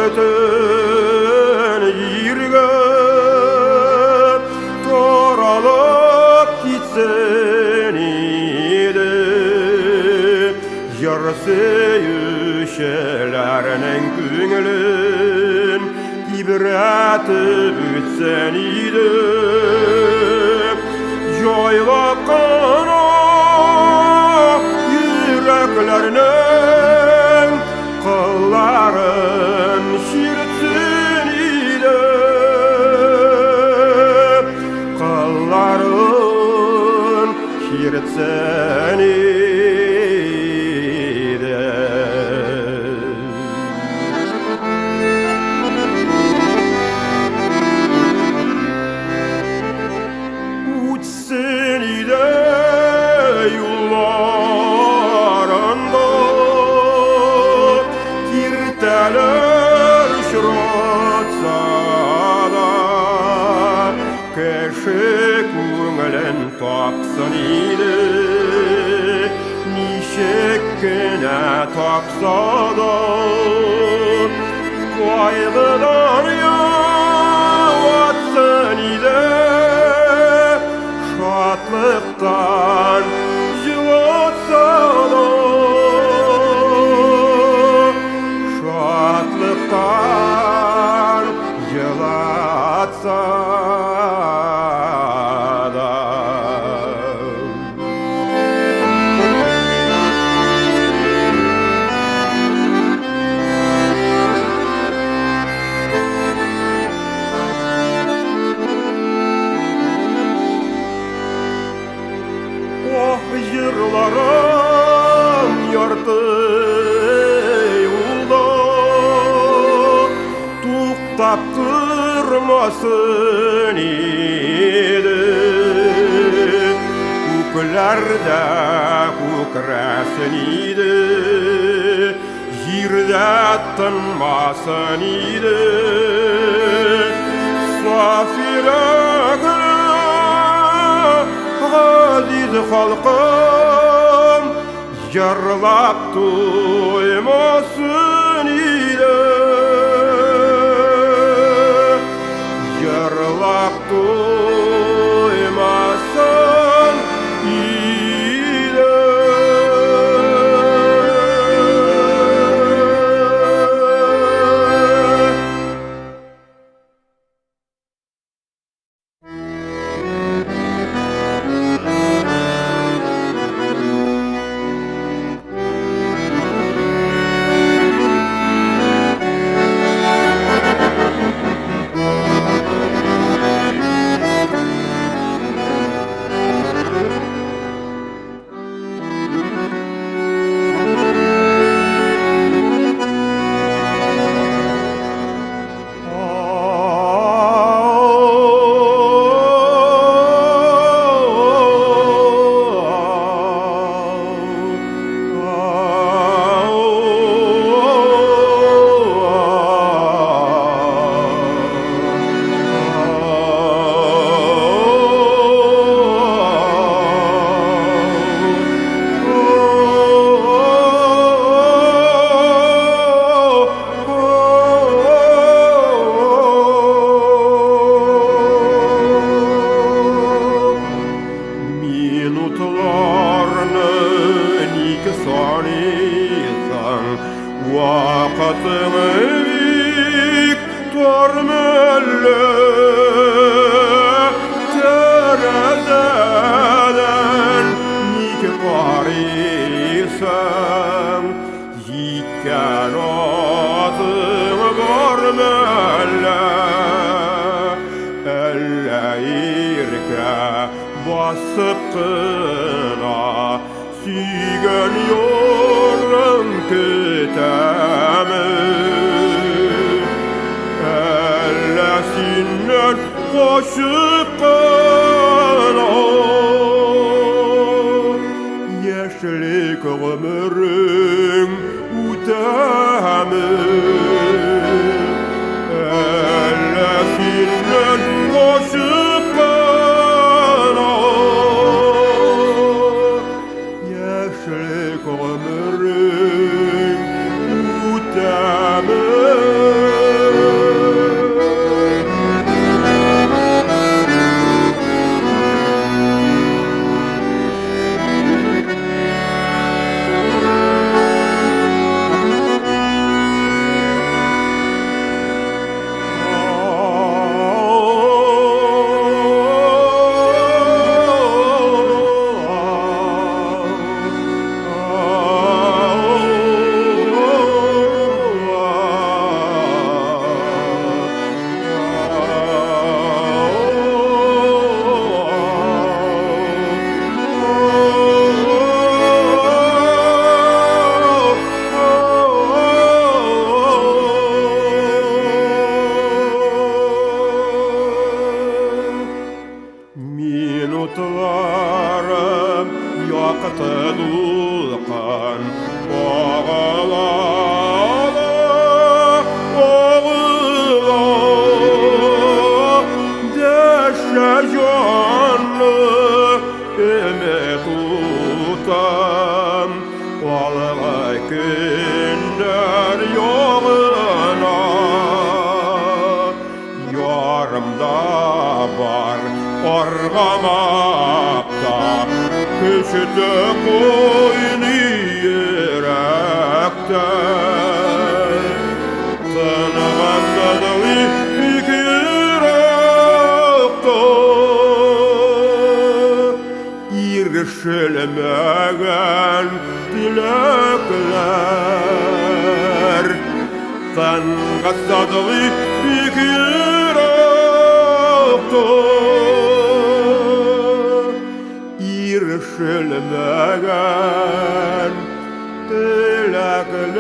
бүтін ерге таралып кетсін еді. Жыр сүйушілерінің көңілін тебіретіп өтсін еді. Жайлап қана жүректерінің қылларын шертсін еді. Қылларын шертсін еді. Өтсін еді юлларында кертелер ұшыратса да, кіші көңілін тапсын еді. Нешік кіне тапса да, қайғыдан ұятсын еді. Шатлықтан жылатса да, шатлықтан жылатса да. Жырларым ярты юлда тоқтап тұрмасын еді. Көклерде көкірәсін еді, жерде тынмасын еді. Сафира ғазиз халқым жырлап туймасын еді. Жырлап туймасын еді. Вақытың бик тормөлі терезеден неге қарайсың? Жеткен атың бар мәлі, әлі ерке басып қына сүйген yorun kütəmin. Ellesinden koşup qana yeşlik ömrün ütemin. Ellesinden koşup qana yeşlik ömrün ütemin. Аңламақта күшті қойын иіректі Тыныға садылы икіректі Иршілмеген тілеклер Тыныға садылы икіректі Irşilmegen tilekler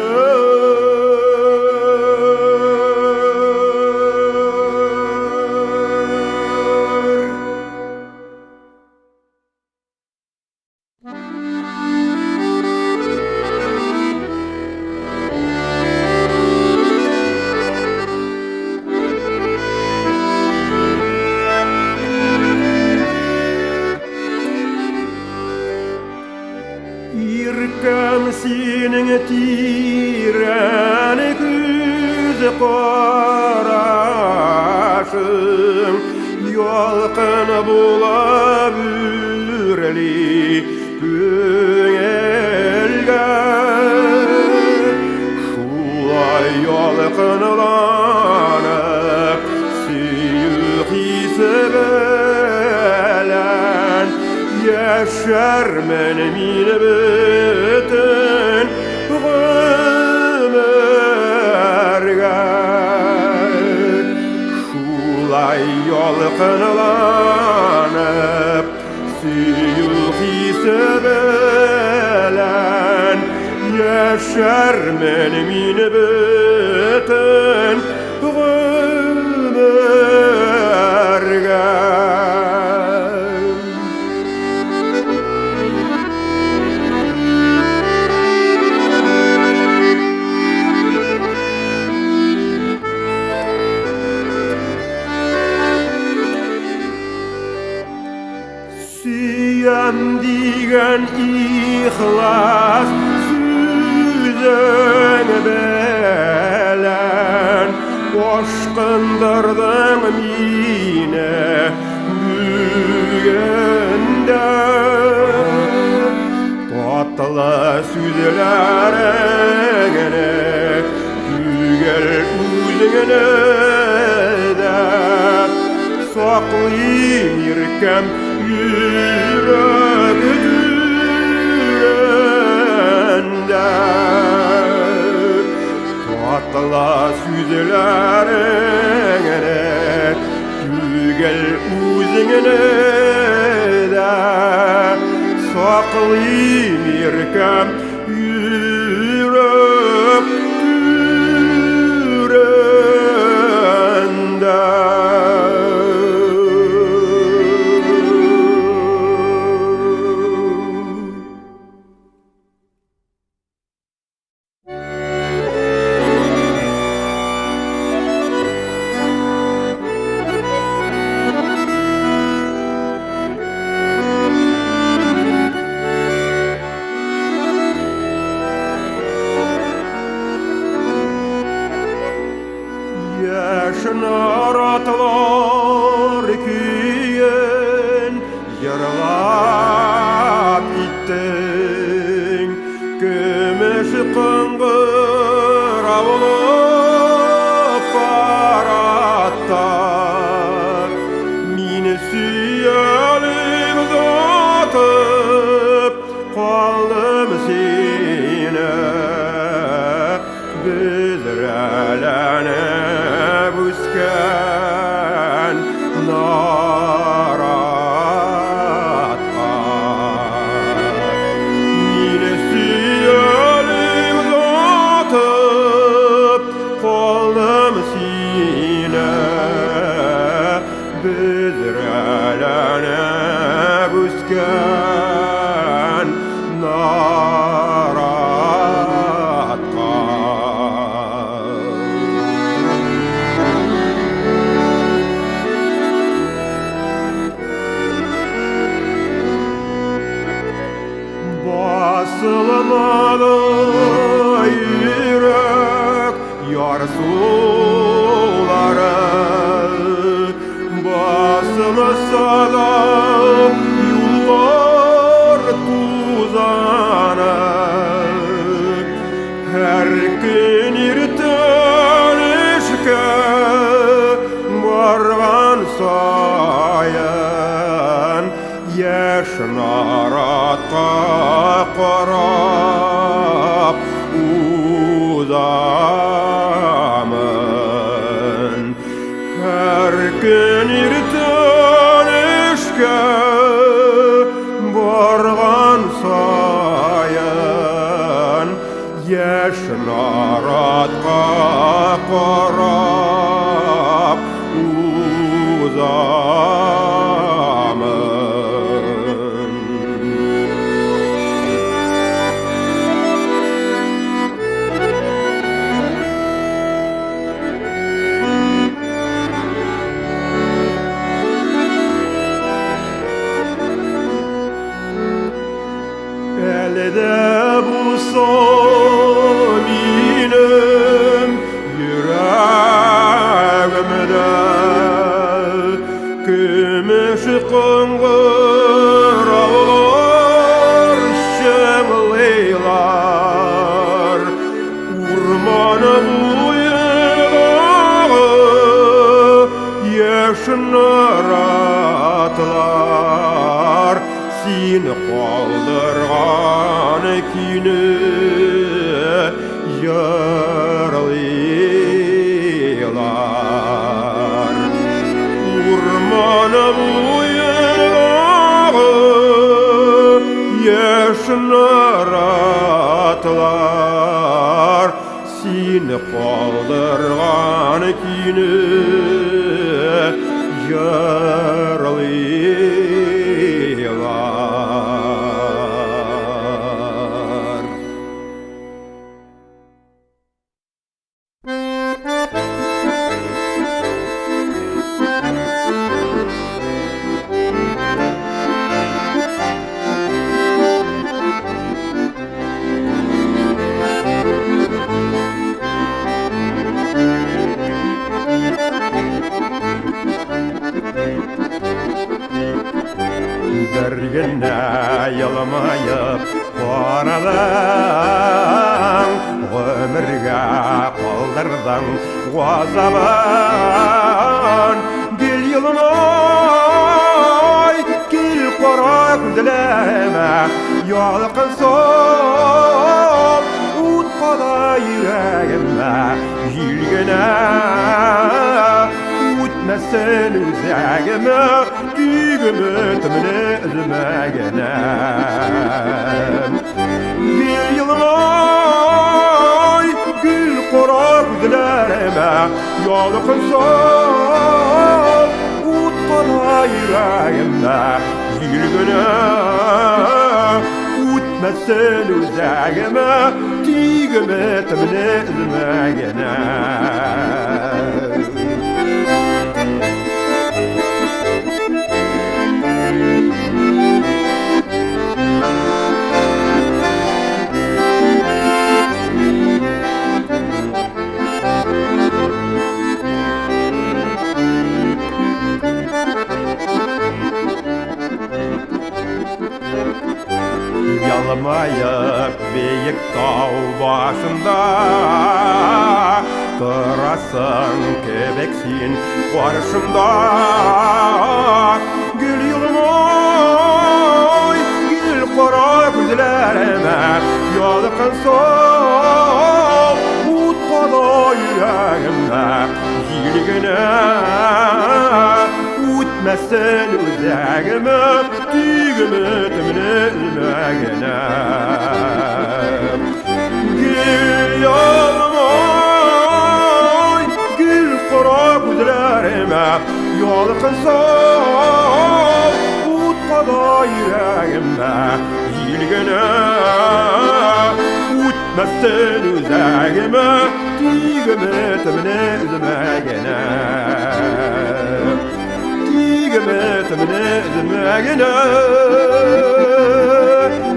Irkem senin tiren göz qarашың Yolqın bulab üreli көңілге Şulay yolqınlanıp süyük hisi bilen Yaşarmen mini bütün ömürge Şulay yolqınlanıp süyük hisi bilen Yaşarmen mini bütün ömürge Süyem digen ihlas süzün belen Boşkındırdın mine büyünde Tatlı süzlerine tügel üzüne de Saklayayım irkem yürek düğünde Tatlı süzlerine tügel üzüne de Saklayayım irkem yürek düğünde Yaşnar atlar küyen yaralap gittin Gümüş kıngır avulup barattar Mini süyelim uzatıp kaldım sine Bizrelene busken naratka Mine süyelim uzatıp kaldım sine Bizrelene busken naratka Basılmadı yürek yarısı Her gün irten işke bargan sayan yaşlar atqa qarab uzamın. Elde bulsam inim yüreğimde gümüş kıngıralar şemleyler urmanı buyuğu yaşınlar atlar seni kaldırgan kini yarlılar urmanı buyuğu yaşınlar atlar seni kaldırgan kini yarlılar. Dergine yalamayıp koradan ömürge kaldırdan gazabın gel yılmay gel kora gözlerime yalqın sol ut qala yüreğime yilgine utmasın üzerime düğümü tümünü üzmegine bir yılmay gül kora gözlerime yalqın sol ut qala yüreğime yilgine utmasın üzerime düğümü tümünü üzmegine. Yalmayıp büyük dağ başında durasın kebeksin karşımda gül yılmay gül kara gözlerime yalqın sol ut qala yüreğimde yilgine utmasın üzerime düğümü tümünü üzmegine gül yalmay gül kara gözlerime yalqın sol ut qala yüreğimde yilgine utmasın üzerime düğümü tümünü üzmegine düğümü tümünü üzmegine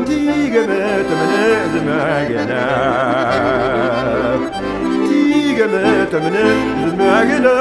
düğümü tümünü üzmegine düğümü tümünü üzmegine.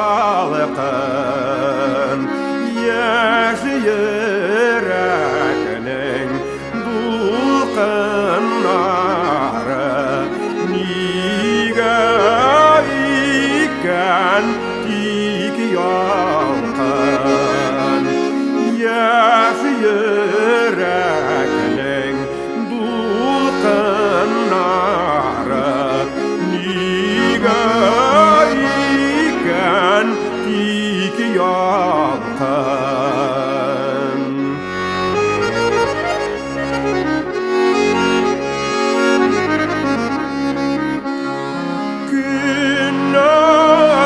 salqın yürekinin dulqınları niga iken tik yalqın yürekinin dulqınları niga iken tik yalqın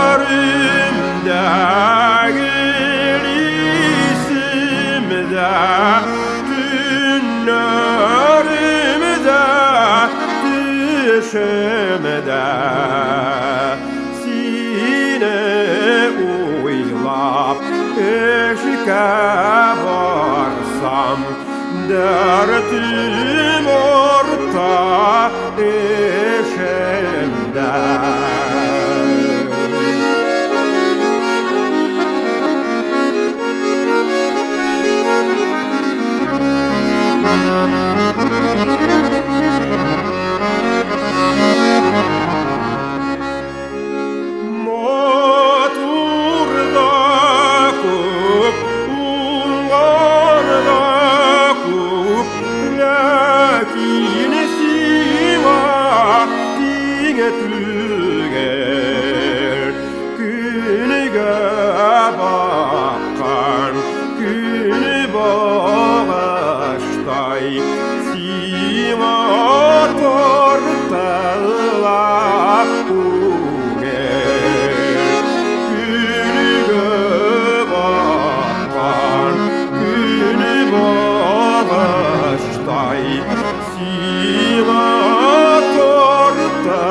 günlerimde isimde günlerimde düşümde sine uylap eşike varsam derdim orta eşimde bakan günü bağıştay sima tortala günü bakan günü bağıştay sima tortala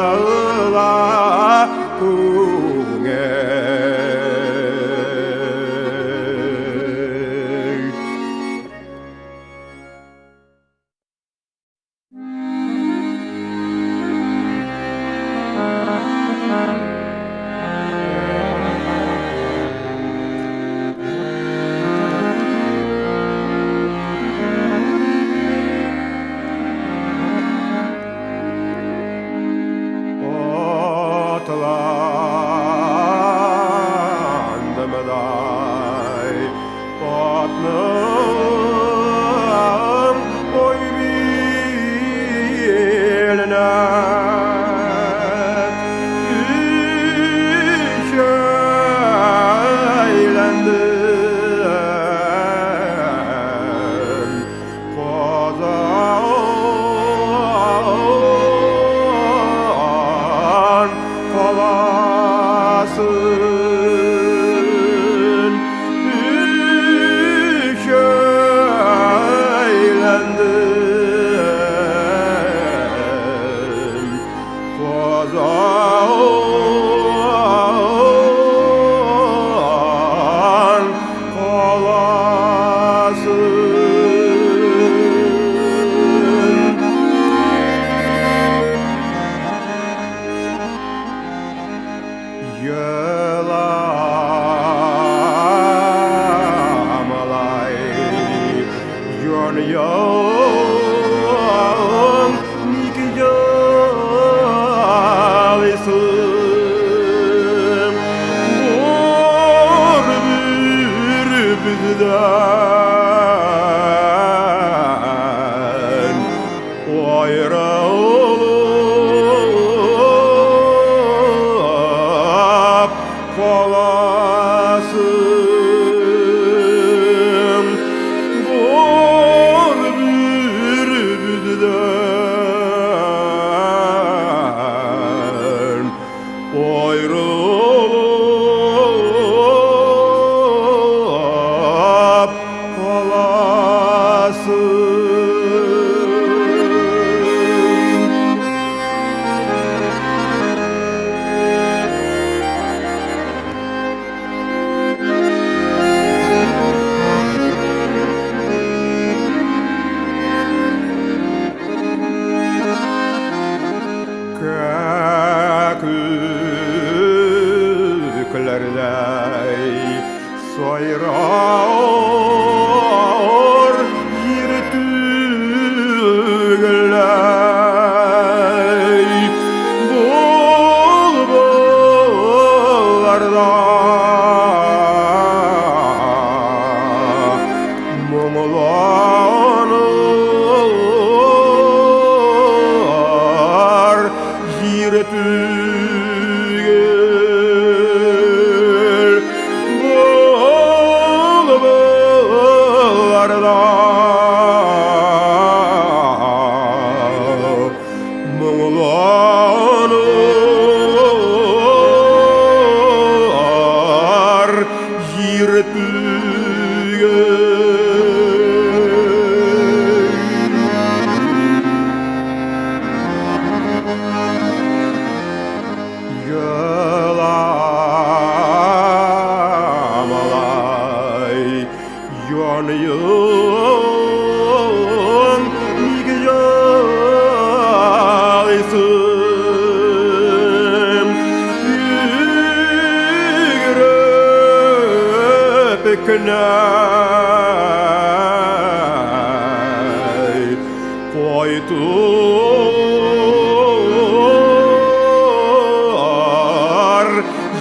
Қайтар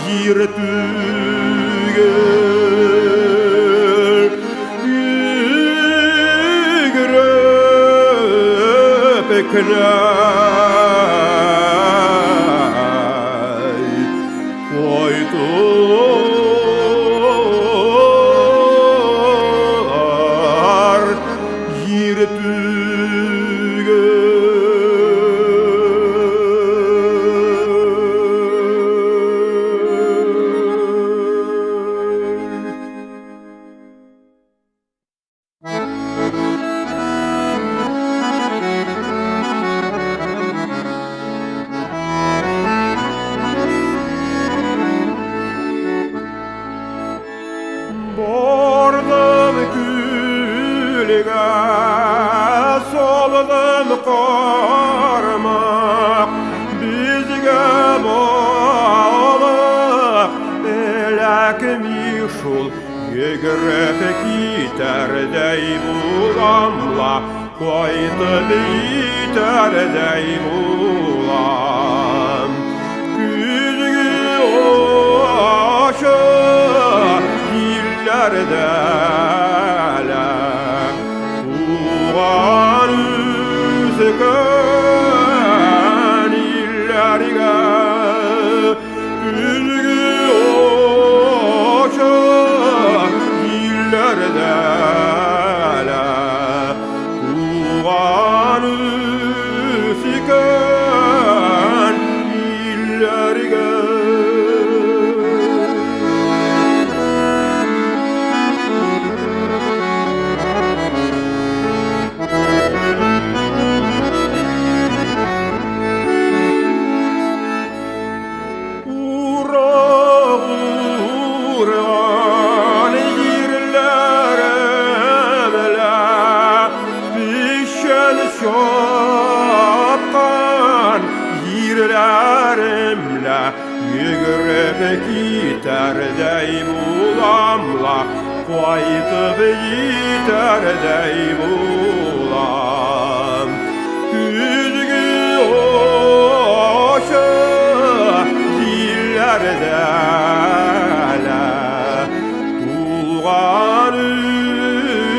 жер түгел үйгіріп кінәй қайтар жер Бордым күлге, солдым қармақ, бізге болып, әләкми шул егіріп кетердей боламла, қайтып етердей болам. Күзге ашық Илләрдәлә туған үзгән илләргә күзге ашық илләрдәлә туған үзгән илләргә Şapkan yerlerimle yürüp giderday bulamla Kaytıp giderday bulam Küzgü aşık yerlerdele Tuğan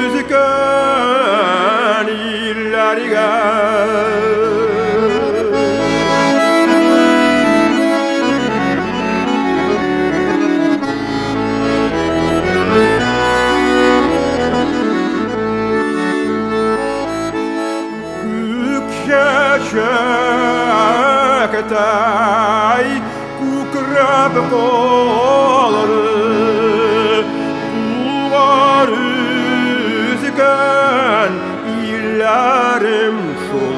üzgün illerge Şektay kukrab kolları Tuğan üzgün illerim şul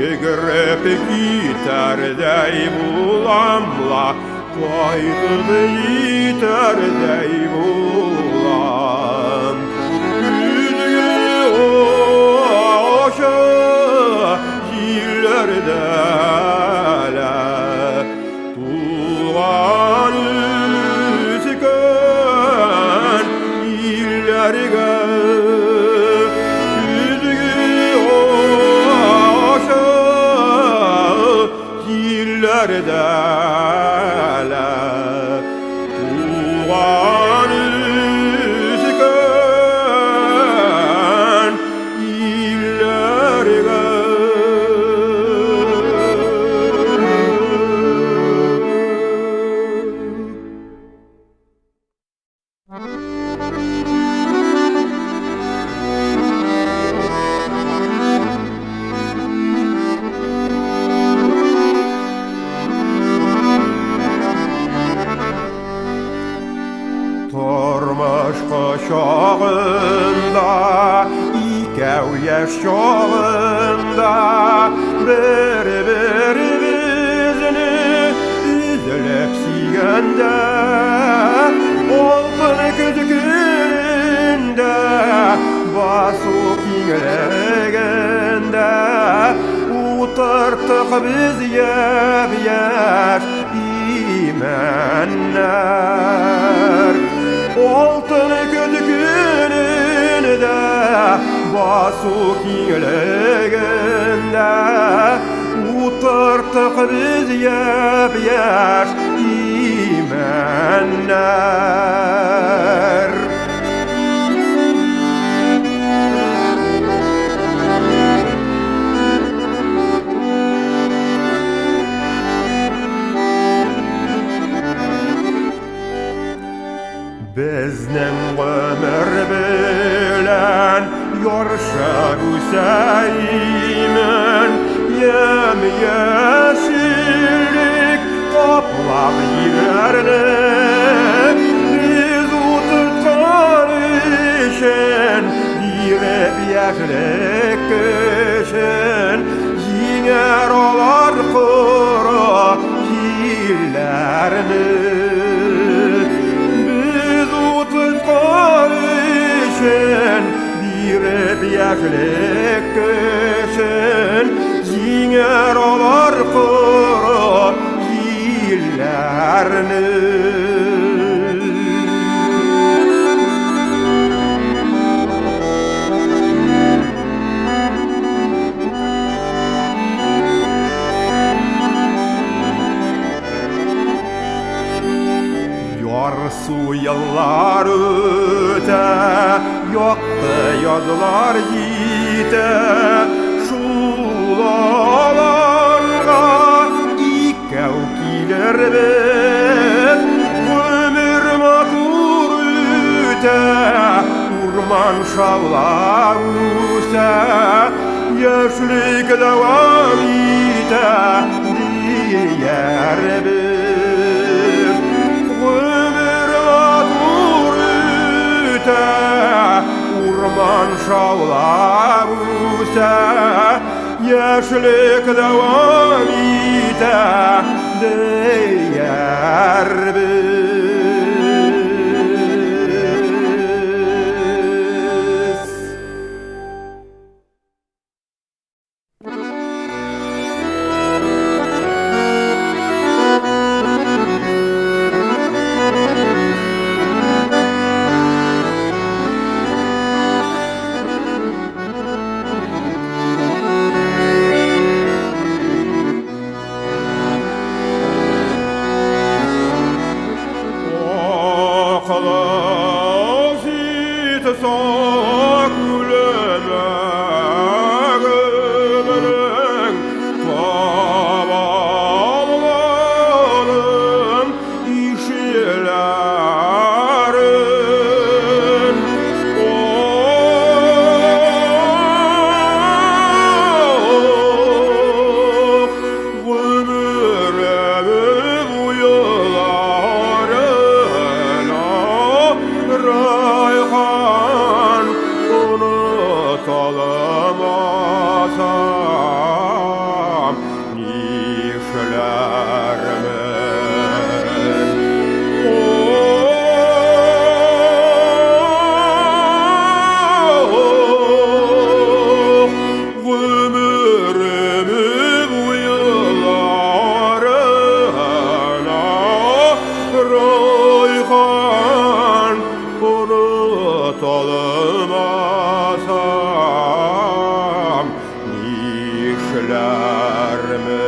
Yegirip giderday bulamla Kaytıp giderday bulam Küzgü aşık yerlerdele Tuğan üzgün illerge Küzgü aşık yerlerdele Tuğan üzgün illerge Tormuş koşağında, ikev yaş çağında bir-birimizni üzülüp siygende Oltun küzgününde basu kinglegende Utartık biz yep-yaş imenler Oltun küzgününde basu kinglegende biz yep yaş imenler. Bizning ömür bilen yorşa Hüseyin yem-yeşillik kaplap yerni biz ututkan işin direp yaşlik kışın yinger olar kuru yillerini direp yaşlik kışın yinger olar kuru yillerini. Yarsu yıllar öte, yoktu yazılar yite, şulalarga ikev kiler biz, ömür matur öte, urman şavlar öse, yaşlik devam ite, diyer biz. Urman şavlar öse, yaşlik devam ite, diyer biz. Unutalmasam işlerimi.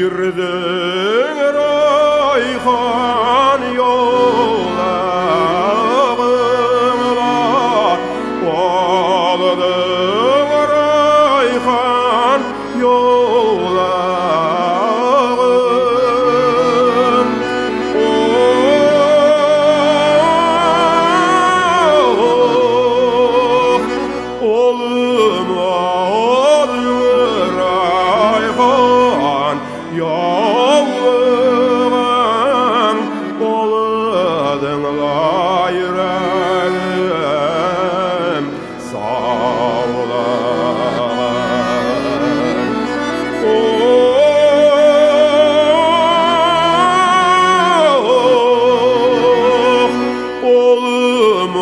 Birden rayhan yollarına aldım rayhan yollarım. Oğlum rayhan yollarım, oladın yüreğim sağlam. Oğlum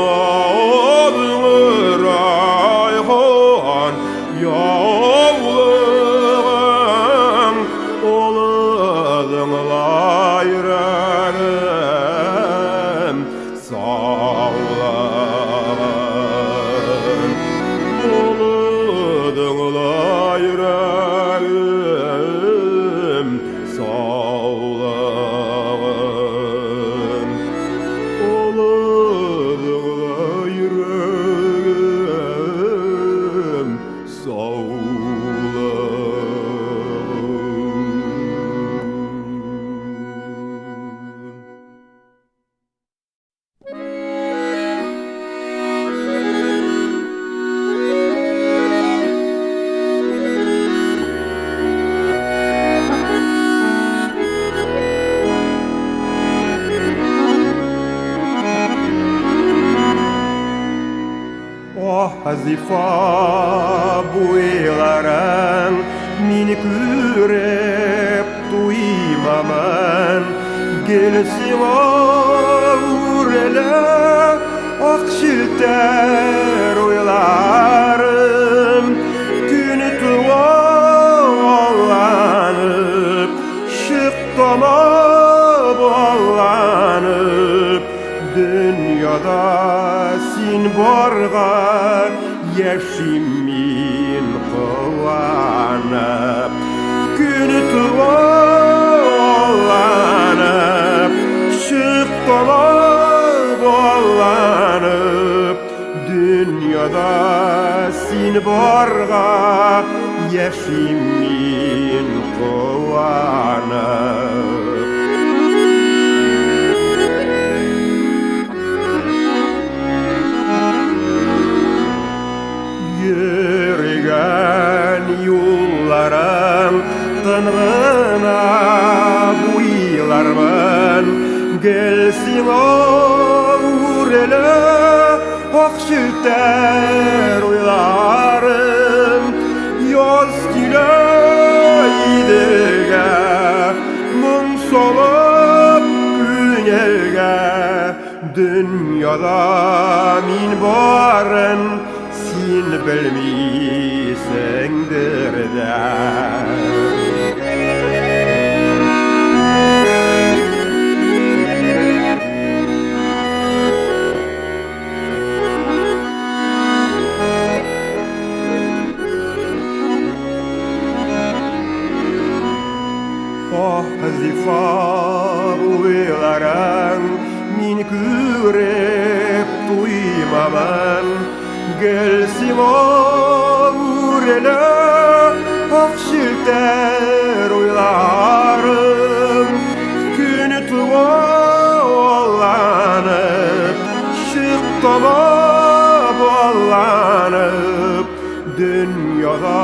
Hazifа buýlaran mini күреп туймаман gelsin ağurele akşilter uylarım günü tuvallanıp şıktama bağlanıp dünyada sin barga yaşimin kıvanıp günü tuvallanıp şıktama bağlanıp dünyada sin barga yaşimin kıvanıp yürüyen yollarım tınğına buylarman gelsin ağurele akşilter uylarım yoz kile idirge mung solup günelge dünyada min barın sin bilmisendir de Hazifа buýlaran min күреп туймamан gelsin ağurele akşilter uylarım günü tuvallanıp şıktama bağlanıp dünyada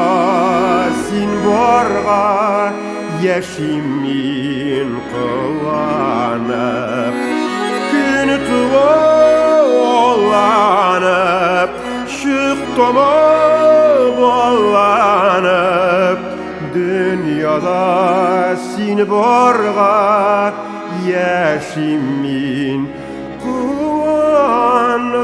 sin barga yaşimin kıvanıp günü tuvallanıp şıktama bağlanıp dünyada sin barga yaşimin kıvanıp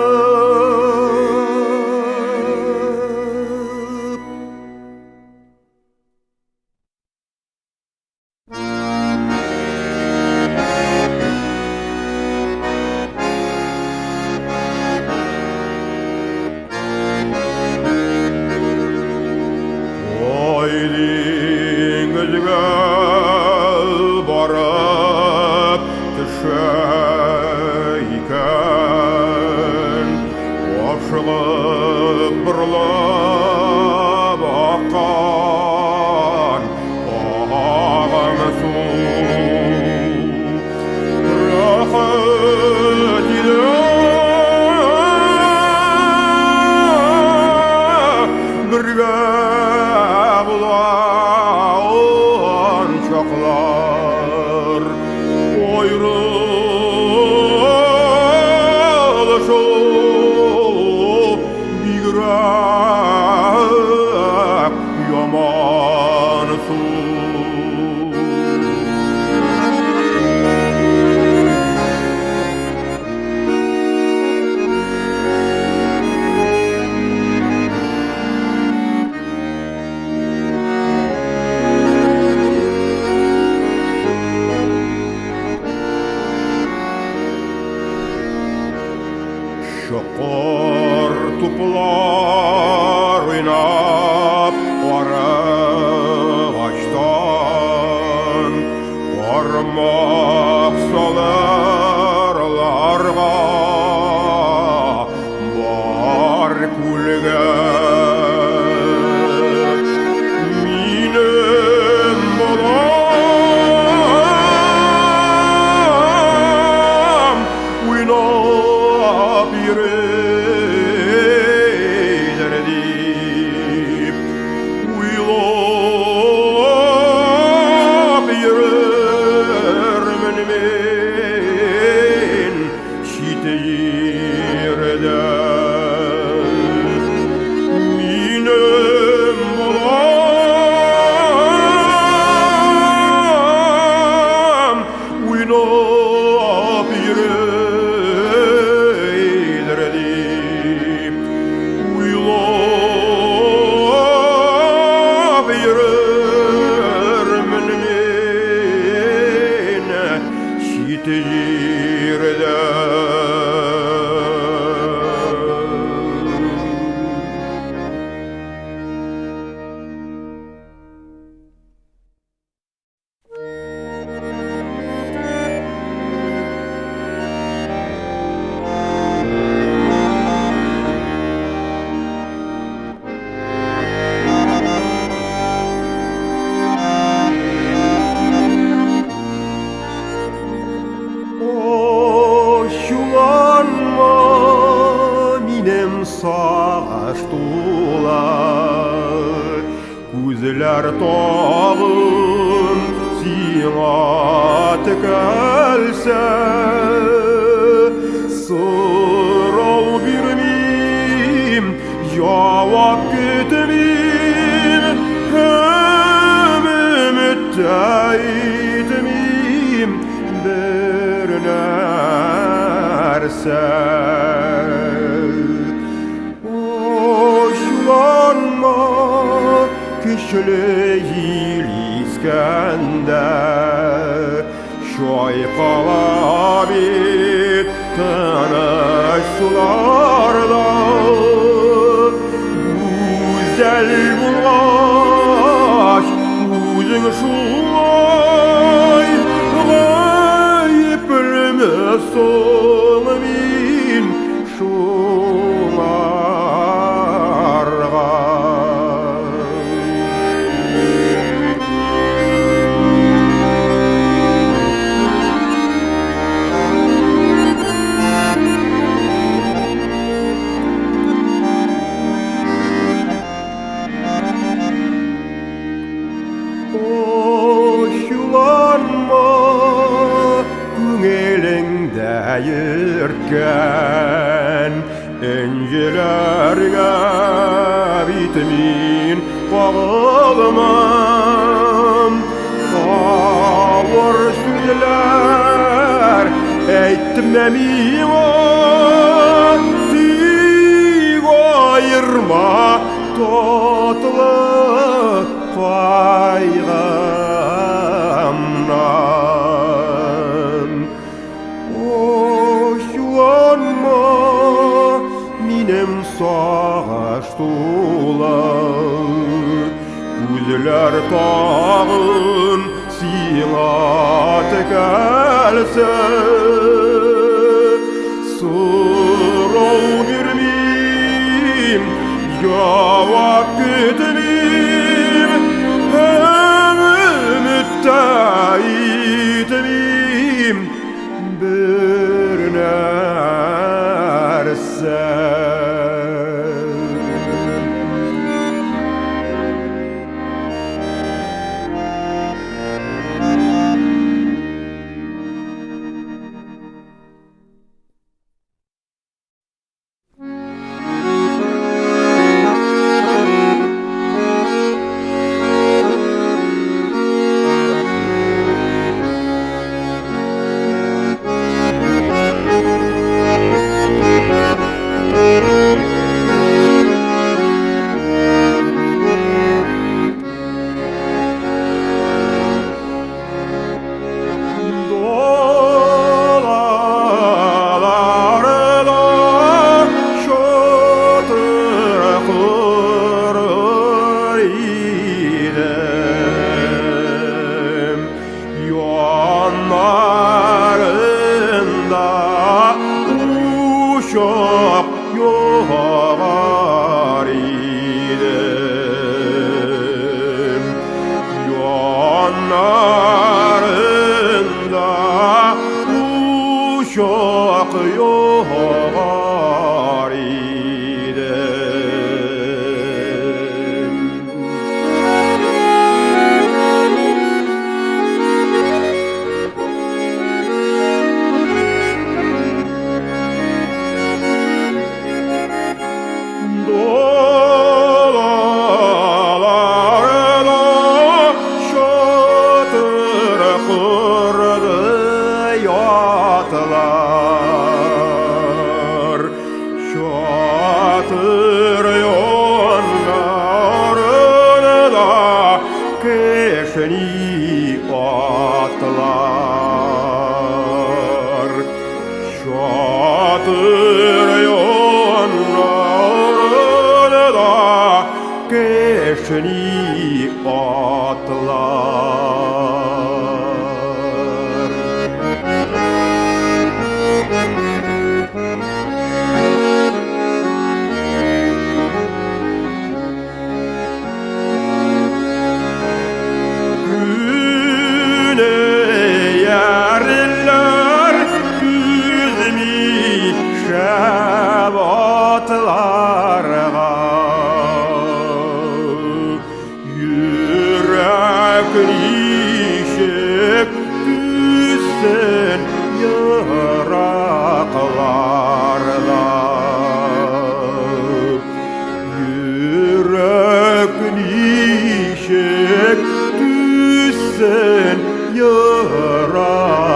barıp düşeyken aşılıp bırılıp akan ağam su rahat ile birge bulan çoklar ayrılışı bigrak yaman su Şokor tuplar oynap varıp açtan parmak salarlarga var kulge minem bolam oynap yüreylerdi uylap yürürmen men şiteyirde Sağıştılar Күзләр тағын Сиңа текәлсә Сұрау бирмим Жауап көтмим Һәм өметтә итмим Бер нәрсә Kişli iskende Şayqala bit Tanaş sularda Güzel bulaş Uzun şulay Gayip ölmesin min şumarga Yürtken encelerge bitmin kağılmam Ağır sözler etmemim Dik ayırma tatlı kaygımdan Minem sağıştılar Күзләр тағын Сиңа текәлсә Сұрау бирмим Жауап көтмим Һәм өметтә итмим Бер нәрсә Batırıyor da keşni atlar. Güne yerler yüzmüşe batlarga, yürek nişek düşsün yaraklarda. Yürek nişek düşsün yaraklarda.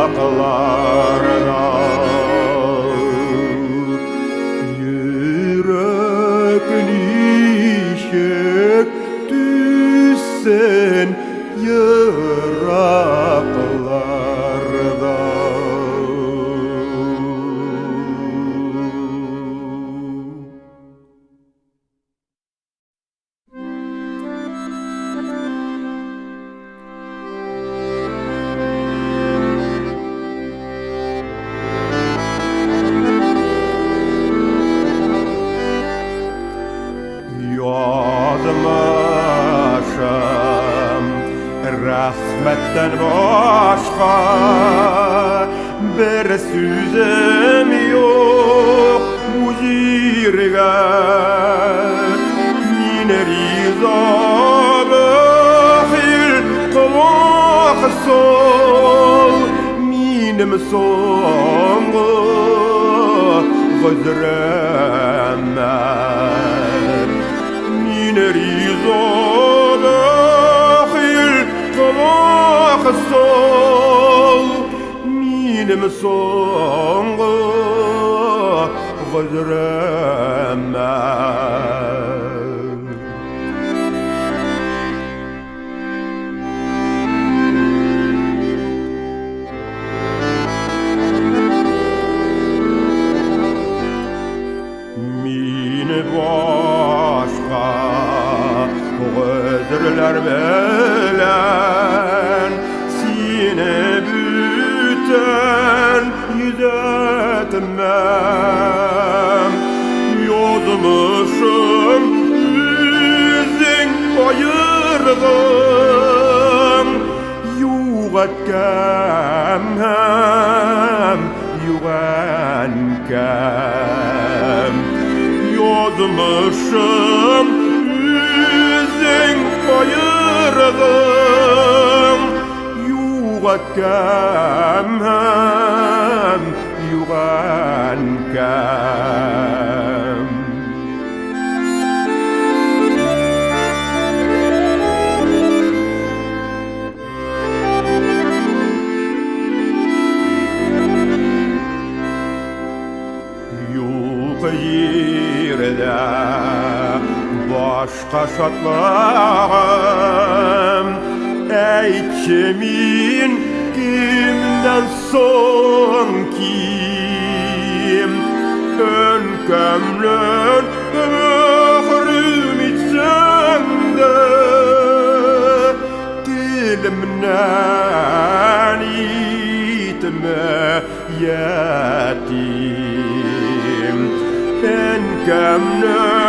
Yürek nişek düşsün yaraklarda. Yazmışım rahmetten başka bir sözüm yok bu zirge. Mine riza behil kulak sol, minim songu gızreme. Mine riza behil kulak sol, minim songu gızreme. Mine başka gözler bilen seni büten yüzetmem. Yazmışım yüzün bayırdım, yuğatkem hem yuğankem. Yazmışım yüzün bayırdım, yuğatkem hem yuğankem. Yok yerde başka şartlarım, ey kimin kimden son kim? Önkömlün ömrüm içsem de dilimden itme yetim. Önkömlün